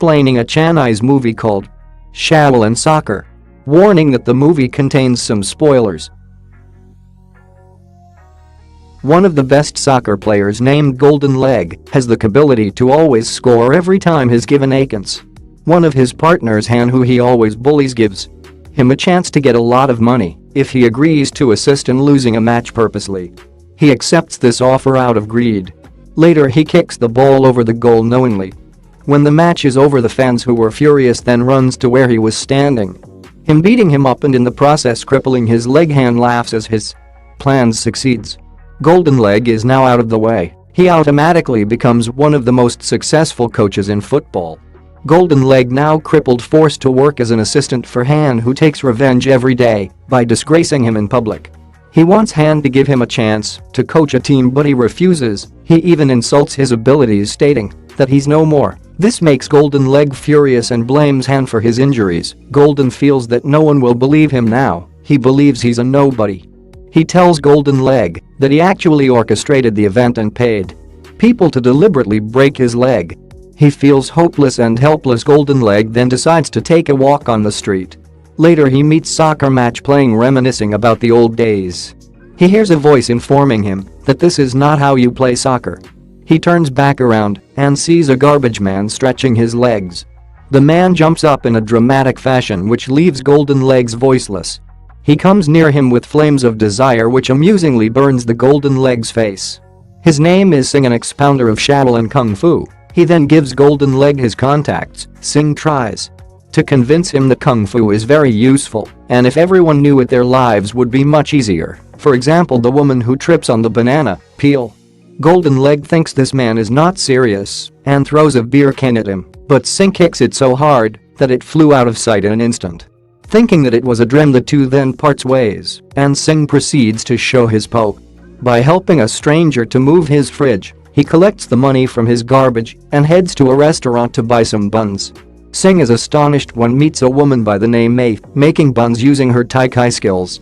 explaining a Chinese movie called Shaolin Soccer, warning that the movie contains some spoilers. One of the best soccer players, named Golden Leg, has the ability to always score every time he's given a chance. One of his partners, Han, who he always bullies, gives him a chance to get a lot of money if he agrees to assist in losing a match purposely. He accepts this offer out of greed. Later he kicks the ball over the goal knowingly. When the match is over, the fans, who were furious, then runs to where he was standing. Him beating him up and in the process crippling his leg. Han laughs as his plans succeeds. Golden Leg is now out of the way. He automatically becomes one of the most successful coaches in football. Golden Leg, now crippled, forced to work as an assistant for Han, who takes revenge every day by disgracing him in public. He wants Han to give him a chance to coach a team, but he refuses. He even insults his abilities, stating that he's no more. This makes Golden Leg furious and blames Han for his injuries. Golden feels that no one will believe him now. He believes he's a nobody. He tells Golden Leg that he actually orchestrated the event and paid people to deliberately break his leg. He feels hopeless and helpless. Golden Leg then decides to take a walk on the street. Later he meets soccer match playing, reminiscing about the old days. He hears a voice informing him that this is not how you play soccer. He turns back around and sees a garbage man stretching his legs. The man jumps up in a dramatic fashion, which leaves Golden Legs voiceless. He comes near him with flames of desire, which amusingly burns the Golden Leg's face. His name is Sing, an expounder of Shaolin Kung Fu. He then gives Golden Leg his contacts. Sing tries to convince him that Kung Fu is very useful, and if everyone knew it, their lives would be much easier. For example, the woman who trips on the banana peel. Golden Leg thinks this man is not serious and throws a beer can at him, but Sing kicks it so hard that it flew out of sight in an instant. Thinking that it was a dream, the two then parts ways, and Sing proceeds to show his poke. By helping a stranger to move his fridge, he collects the money from his garbage and heads to a restaurant to buy some buns. Sing is astonished when meets a woman by the name Mei, making buns using her Tai Chi skills.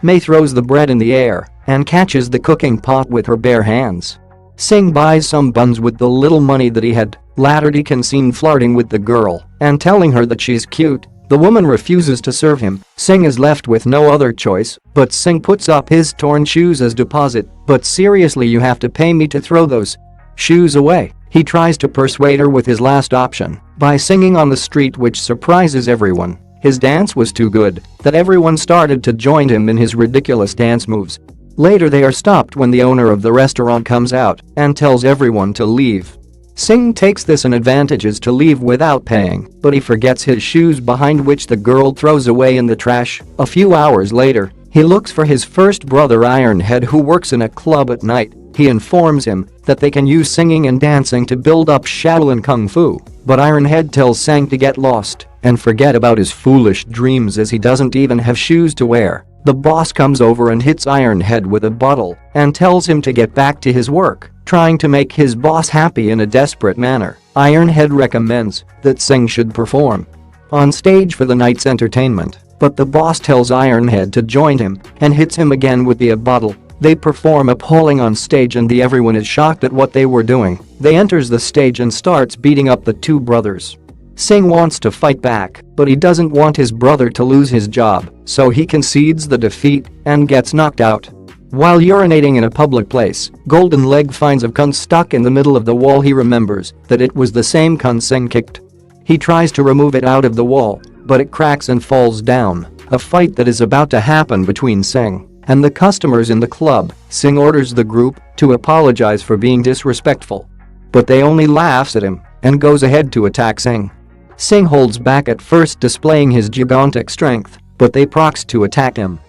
Mei throws the bread in the air and catches the cooking pot with her bare hands. Sing buys some buns with the little money that he had. Later he can seen flirting with the girl and telling her that she's cute. The woman refuses to serve him. Sing is left with no other choice, but Sing puts up his torn shoes as deposit. But seriously, you have to pay me to throw those shoes away. He tries to persuade her with his last option by singing on the street, which surprises everyone. His dance was too good that everyone started to join him in his ridiculous dance moves. Later they are stopped when the owner of the restaurant comes out and tells everyone to leave. Sing takes this and advantages to leave without paying, but he forgets his shoes behind, which the girl throws away in the trash. A few hours later, he looks for his first brother Ironhead, who works in a club at night. He informs him that they can use singing and dancing to build up Shaolin Kung Fu, but Ironhead tells Sang to get lost and forget about his foolish dreams, as he doesn't even have shoes to wear. The boss comes over and hits Ironhead with a bottle and tells him to get back to his work, trying to make his boss happy in a desperate manner. Ironhead recommends that Sing should perform on stage for the night's entertainment, but the boss tells Ironhead to join him and hits him again with the bottle. They perform appalling on stage and everyone is shocked at what they were doing. They enters the stage and starts beating up the two brothers. Sing wants to fight back, but he doesn't want his brother to lose his job, so he concedes the defeat and gets knocked out. While urinating in a public place, Golden Leg finds a cunt stuck in the middle of the wall. He remembers that it was the same cunt Sing kicked. He tries to remove it out of the wall, but it cracks and falls down. A fight that is about to happen between Sing and the customers in the club. Sing orders the group to apologize for being disrespectful, but they only laughs at him and goes ahead to attack Sing. Sing holds back at first, displaying his gigantic strength, but they prox to attack him.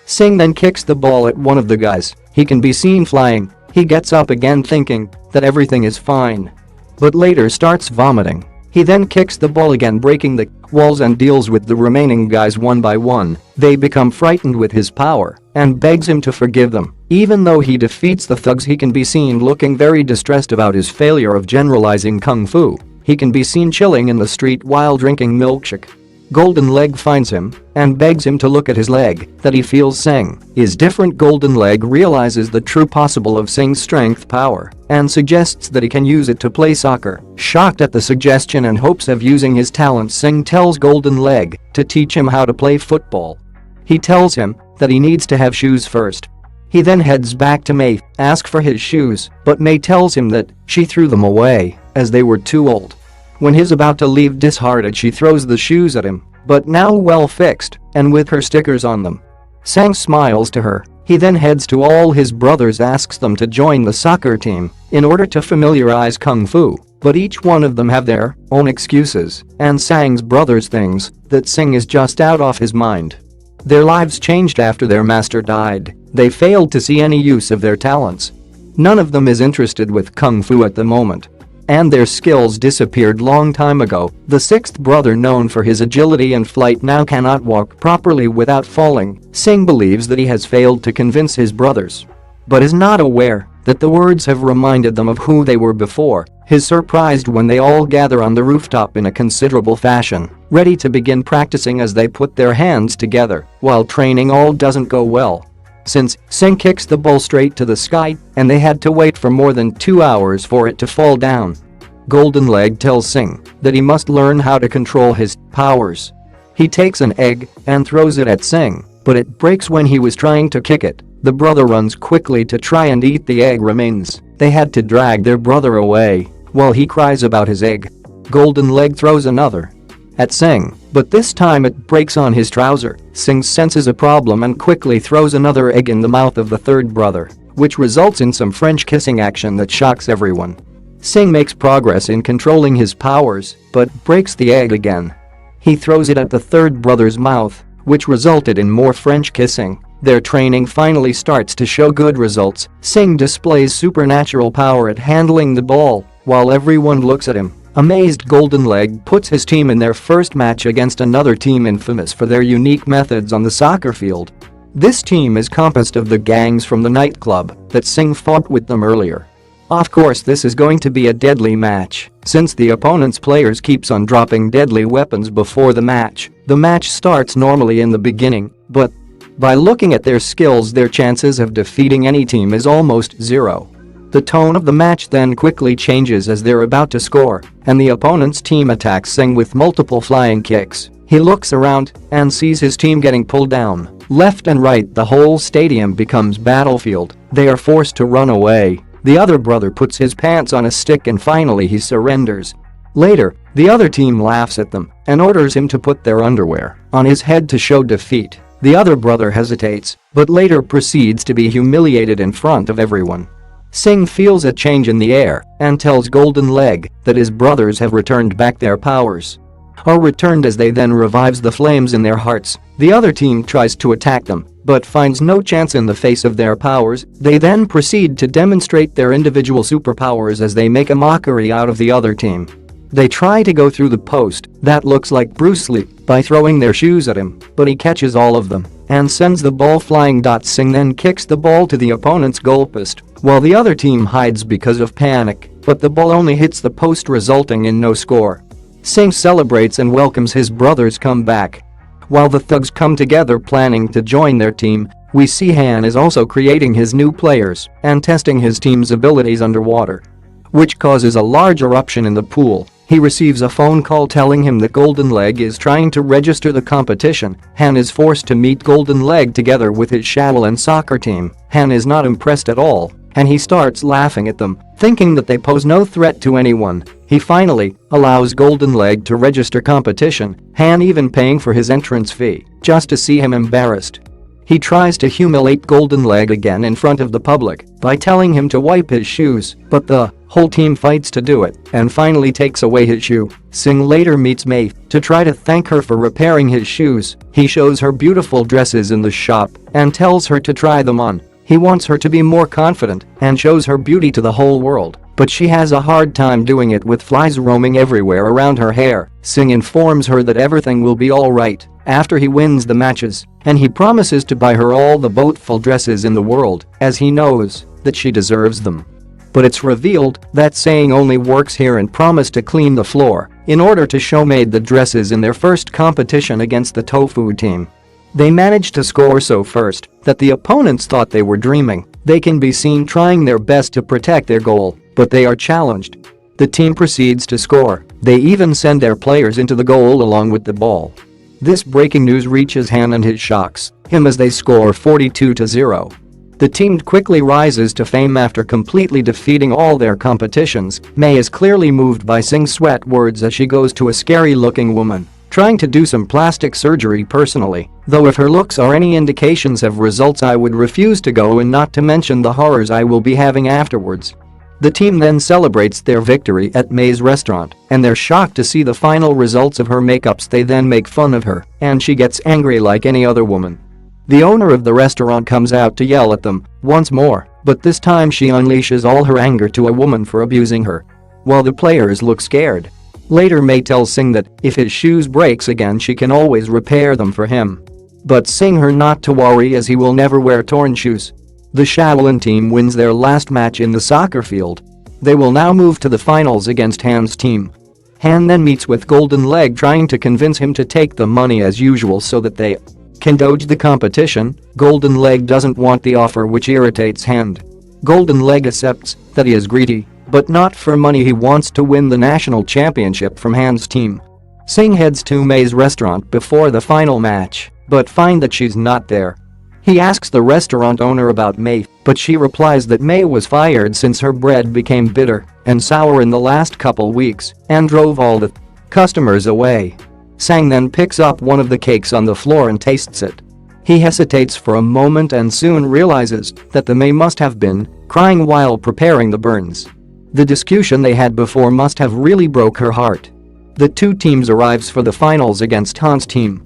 Sing then kicks the ball at one of the guys. He can be seen flying. He gets up again thinking that everything is fine, but later starts vomiting. He then kicks the ball again, breaking the walls, and deals with the remaining guys one by one. They become frightened with his power and begs him to forgive them. Even though he defeats the thugs, he can be seen looking very distressed about his failure of generalizing Kung Fu. He can be seen chilling in the street while drinking milkshake. Golden Leg finds him and begs him to look at his leg that he feels Sing is different. Golden Leg realizes the true possible of Sing's strength power and suggests that he can use it to play soccer. Shocked at the suggestion and hopes of using his talent, Sing tells Golden Leg to teach him how to play football. He tells him that he needs to have shoes first. He then heads back to May, asks for his shoes, but May tells him that she threw them away as they were too old. When he's about to leave disheartened, she throws the shoes at him, but now well fixed and with her stickers on them. Sang smiles to her. He then heads to all his brothers, asks them to join the soccer team in order to familiarize Kung Fu, but each one of them have their own excuses, and Sang's brothers thinks that Sing is just out of his mind. Their lives changed after their master died. They failed to see any use of their talents. None of them is interested with Kung Fu at the moment, and their skills disappeared long time ago. The sixth brother, known for his agility and flight, now cannot walk properly without falling. Sing believes that he has failed to convince his brothers, but is not aware that the words have reminded them of who they were before. He's surprised when they all gather on the rooftop in a considerable fashion, ready to begin practicing as they put their hands together while training. All doesn't go well, since Sing kicks the ball straight to the sky and they had to wait for more than 2 hours for it to fall down. Golden Leg tells Sing that he must learn how to control his powers. He takes an egg and throws it at Sing, but it breaks when he was trying to kick it. The brother runs quickly to try and eat the egg remains. They had to drag their brother away while he cries about his egg. Golden Leg throws another at Sing, but this time it breaks on his trouser. Sing senses a problem and quickly throws another egg in the mouth of the third brother, which results in some French kissing action that shocks everyone. Sing makes progress in controlling his powers, but breaks the egg again. He throws it at the third brother's mouth, which resulted in more French kissing. Their training finally starts to show good results. Sing displays supernatural power at handling the ball while everyone looks at him amazed. Golden Leg puts his team in their first match against another team infamous for their unique methods on the soccer field. This team is composed of the gangs from the nightclub that Sing fought with them earlier. Of course, this is going to be a deadly match, since the opponent's players keeps on dropping deadly weapons before the match. The match starts normally in the beginning, but by looking at their skills, their chances of defeating any team is almost zero. The tone of the match then quickly changes as they're about to score, and the opponent's team attacks Sing with multiple flying kicks. He looks around and sees his team getting pulled down. Left and right, the whole stadium becomes battlefield. They are forced to run away. The other brother puts his pants on a stick and finally he surrenders. Later, the other team laughs at them and orders him to put their underwear on his head to show defeat. The other brother hesitates, but later proceeds to be humiliated in front of everyone. Sing feels a change in the air and tells Golden Leg that his brothers have returned back their powers. Are returned as they then revives the flames in their hearts. The other team tries to attack them, but finds no chance in the face of their powers. They then proceed to demonstrate their individual superpowers as they make a mockery out of the other team. They try to go through the post that looks like Bruce Lee by throwing their shoes at him, but he catches all of them and sends the ball flying. Sing then kicks the ball to the opponent's goalpost while the other team hides because of panic, but the ball only hits the post, resulting in no score. Sing celebrates and welcomes his brother's comeback. While the thugs come together planning to join their team, we see Han is also creating his new players and testing his team's abilities underwater, which causes a large eruption in the pool. He receives a phone call telling him that Golden Leg is trying to register the competition. Han is forced to meet Golden Leg together with his Shaolin soccer team. Han is not impressed at all, and he starts laughing at them, thinking that they pose no threat to anyone. He finally allows Golden Leg to register competition, Han even paying for his entrance fee just to see him embarrassed. He tries to humiliate Golden Leg again in front of the public by telling him to wipe his shoes, but the whole team fights to do it and finally takes away his shoe. Sing later meets May to try to thank her for repairing his shoes. He shows her beautiful dresses in the shop and tells her to try them on. He wants her to be more confident and shows her beauty to the whole world, but she has a hard time doing it with flies roaming everywhere around her hair. Sing informs her that everything will be alright after he wins the matches, and he promises to buy her all the beautiful dresses in the world as he knows that she deserves them. But it's revealed that saying only works here and promised to clean the floor in order to show made the dresses in their first competition against the Tofu team. They managed to score so first that the opponents thought they were dreaming. They can be seen trying their best to protect their goal, but they are challenged. The team proceeds to score. They even send their players into the goal along with the ball. This breaking news reaches Han and his shocks him as they score 42-0. The team quickly rises to fame after completely defeating all their competitions. Mei is clearly moved by Sing's sweat words as she goes to a scary-looking woman trying to do some plastic surgery personally, though if her looks are any indications of results I would refuse to go, and not to mention the horrors I will be having afterwards. The team then celebrates their victory at Mei's restaurant, and they're shocked to see the final results of her makeups. They then make fun of her, and she gets angry like any other woman. The owner of the restaurant comes out to yell at them once more, but this time she unleashes all her anger to a woman for abusing her. While the players look scared. Later Mei tells Sing that if his shoes breaks again she can always repair them for him. But Sing her not to worry as he will never wear torn shoes. The Shaolin team wins their last match in the soccer field. They will now move to the finals against Han's team. Han then meets with Golden Leg trying to convince him to take the money as usual so that they can dodge the competition. Golden Leg doesn't want the offer, which irritates Han. Golden Leg accepts that he is greedy, but not for money. He wants to win the national championship from Han's team. Sing heads to Mei's restaurant before the final match, but find that she's not there. He asks the restaurant owner about Mei, but she replies that Mei was fired since her bread became bitter and sour in the last couple weeks and drove all the customers away. Sang then picks up one of the cakes on the floor and tastes it. He hesitates for a moment and soon realizes that the Mei must have been crying while preparing the burns. The discussion they had before must have really broke her heart. The two teams arrives for the finals against Han's team.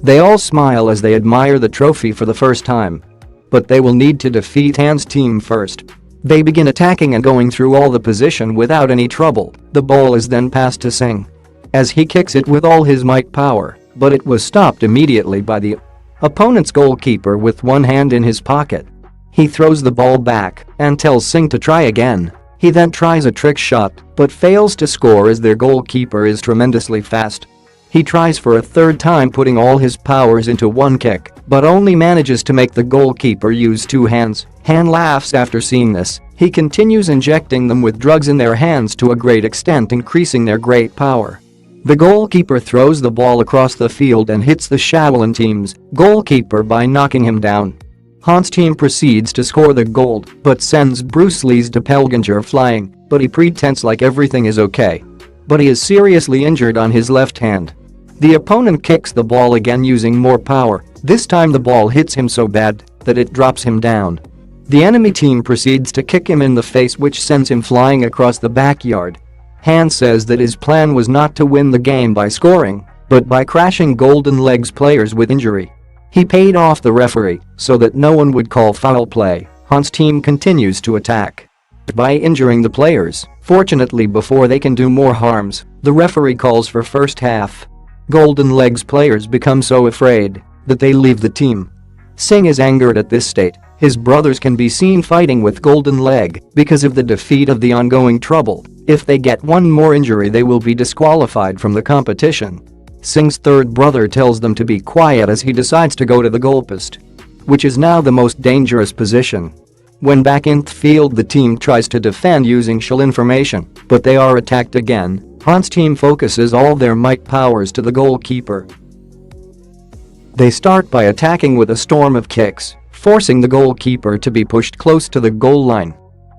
They all smile as they admire the trophy for the first time. But they will need to defeat Han's team first. They begin attacking and going through all the position without any trouble. The ball is then passed to Sing as he kicks it with all his might power, but it was stopped immediately by the opponent's goalkeeper with one hand in his pocket. He throws the ball back and tells Sing to try again. He then tries a trick shot but fails to score as their goalkeeper is tremendously fast. He tries for a third time, putting all his powers into one kick, but only manages to make the goalkeeper use two hands. Han laughs after seeing this. He continues injecting them with drugs in their hands to a great extent, increasing their great power. The goalkeeper throws the ball across the field and hits the Shaolin team's goalkeeper by knocking him down. Han's team proceeds to score the goal but sends Bruce Lee's doppelganger flying, but he pretends like everything is okay. But he is seriously injured on his left hand. The opponent kicks the ball again using more power. This time the ball hits him so bad that it drops him down. The enemy team proceeds to kick him in the face, which sends him flying across the backyard. Han says that his plan was not to win the game by scoring, but by crashing Golden Leg's players with injury. He paid off the referee so that no one would call foul play. Han's team continues to attack by injuring the players. Fortunately, before they can do more harms, the referee calls for first half. Golden Leg's players become so afraid that they leave the team. Sing is angered at this state. His brothers can be seen fighting with Golden Leg because of the defeat of the ongoing trouble. If they get one more injury, they will be disqualified from the competition. Sing's third brother tells them to be quiet as he decides to go to the goalpost, which is now the most dangerous position. When back in the field, the team tries to defend using Shaolin formation, but they are attacked again. Han's team focuses all their might powers to the goalkeeper. They start by attacking with a storm of kicks, forcing the goalkeeper to be pushed close to the goal line,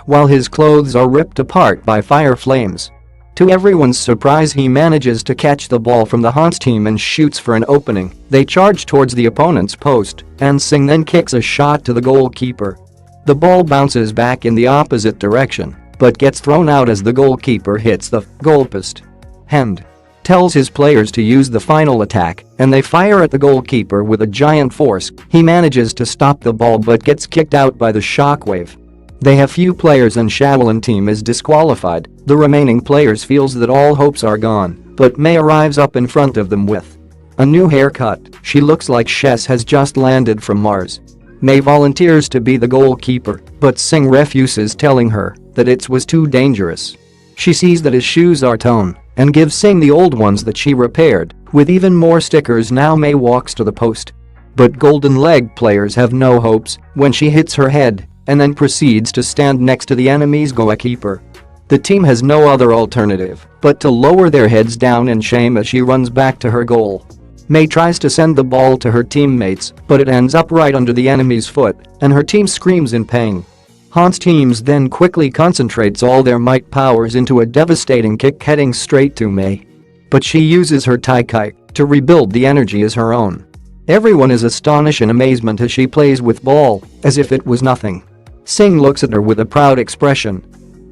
while his clothes are ripped apart by fire flames. To everyone's surprise, he manages to catch the ball from the Han's team and shoots for an opening. They charge towards the opponent's post, and Sing then kicks a shot to the goalkeeper. The ball bounces back in the opposite direction, but gets thrown out as the goalkeeper hits the goalpost. Han tells his players to use the final attack, and they fire at the goalkeeper with a giant force. He manages to stop the ball but gets kicked out by the shockwave. They have few players and Shaolin team is disqualified. The remaining players feels that all hopes are gone, but Mei arrives up in front of them with a new haircut. She looks like Chess has just landed from Mars. Mei volunteers to be the goalkeeper, but Sing refuses, telling her that it was too dangerous. She sees that his shoes are torn and gives Sing the old ones that she repaired, with even more stickers. Now Mei walks to the post. But Golden Leg players have no hopes when she hits her head and then proceeds to stand next to the enemy's goalkeeper. The team has no other alternative but to lower their heads down in shame as she runs back to her goal. Mei tries to send the ball to her teammates, but it ends up right under the enemy's foot, and her team screams in pain. Han's teams then quickly concentrates all their might powers into a devastating kick heading straight to Mei. But she uses her Tai Kai to rebuild the energy as her own. Everyone is astonished in amazement as she plays with ball, as if it was nothing. Sing looks at her with a proud expression.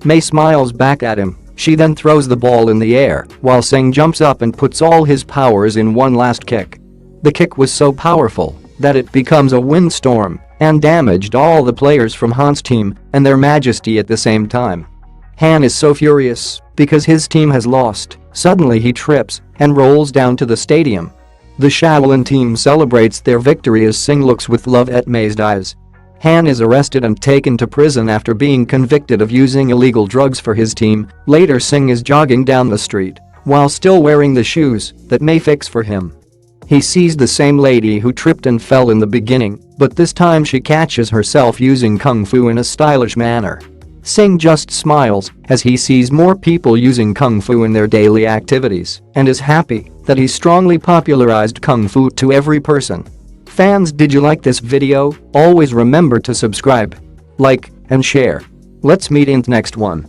Mei smiles back at him. She then throws the ball in the air, while Sing jumps up and puts all his powers in one last kick. The kick was so powerful that it becomes a windstorm and damaged all the players from Han's team and their majesty at the same time. Han is so furious because his team has lost. Suddenly he trips and rolls down to the stadium. The Shaolin team celebrates their victory as Sing looks with love at Mei's eyes. Han is arrested and taken to prison after being convicted of using illegal drugs for his team. Later Sing is jogging down the street while still wearing the shoes that Mei fixed for him. He sees the same lady who tripped and fell in the beginning, but this time she catches herself using kung fu in a stylish manner. Sing just smiles as he sees more people using kung fu in their daily activities and is happy that he strongly popularized kung fu to every person. Fans, did you like this video? Always remember to subscribe, like, and share. Let's meet in the next one.